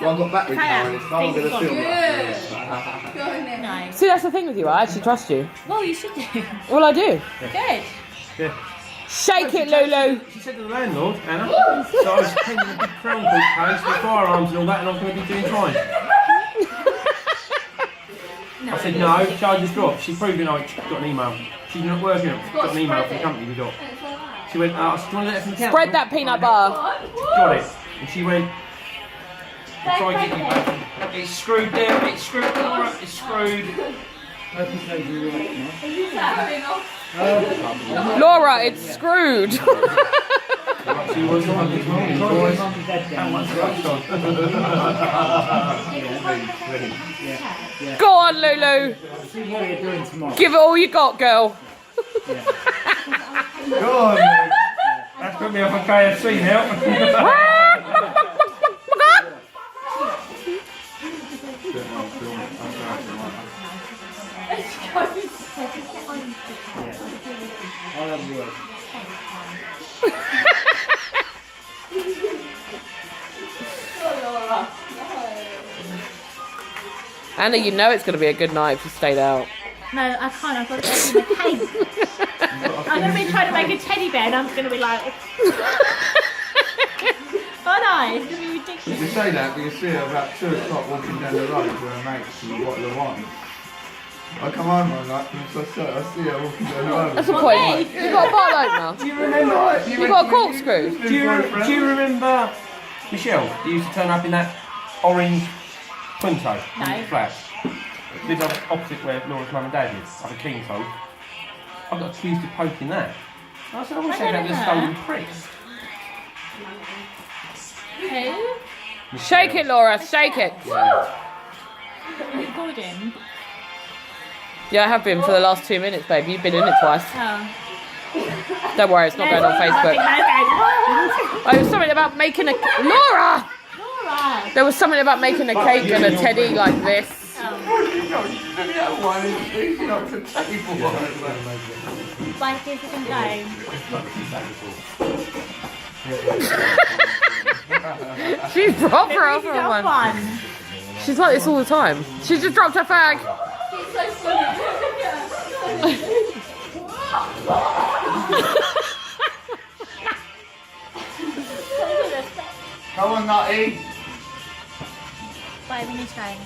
Well, I've got battery power in this car. I'm going to film it. No. See, that's the thing with you. I actually trust you. Well, you should do. Well, I do. Good. Yeah. Shake it, Lulu. She said to the landlord, Anna, so I was painting a big crown coat case with firearms and all that, and I was going to be doing fine. No. I said, no, charges dropped. She proved it, I got an email. She's not working, got an email from the company we got. She went, I said, do you want to let it from the council? Spread that peanut butter. Got it. And she went, we'll try and get you back. It's screwed there, it's screwed, Laura, it's screwed. Laura, it's screwed. She was the one this morning, boys. How much rushed on? Go on, Lulu. See what you're doing tomorrow. Give it all you got, girl. Go on, man. That's put me off on KFC now. I'll have a word. Anna, you know it's going to be a good night if you stayed out. No, I can't. I've got to go to the cake. I'm going to be trying to make a teddy bear and I'm going to be like... Oh no, it's going to be ridiculous. You say that, but you see her about 2 o'clock walking down the road with her mates and what the wine. I come home one night and I see her walking down the road. That's the point. You got a bottle opener. Do you remember? You got a corkscrew. Do you remember Michelle? You used to turn up in that orange Punto in the flat. Lived opposite where Laura's mum and dad live, like a king sold. I got accused of poking that. I said, I wish they'd have the stolen pricks. Who? Shake it, Laura. Shake it. Recording. Yeah, I have been for the last 2 minutes, babe. You've been in it twice. Oh. Don't worry, it's not going on Facebook. Oh, there was something about making a... Laura! Laura. There was something about making a cake and a teddy like this. Like this and go. She's proper off This on is one. fun. She's like this all the time. She just dropped her fag. Come on, Nutty. 5 minutes time.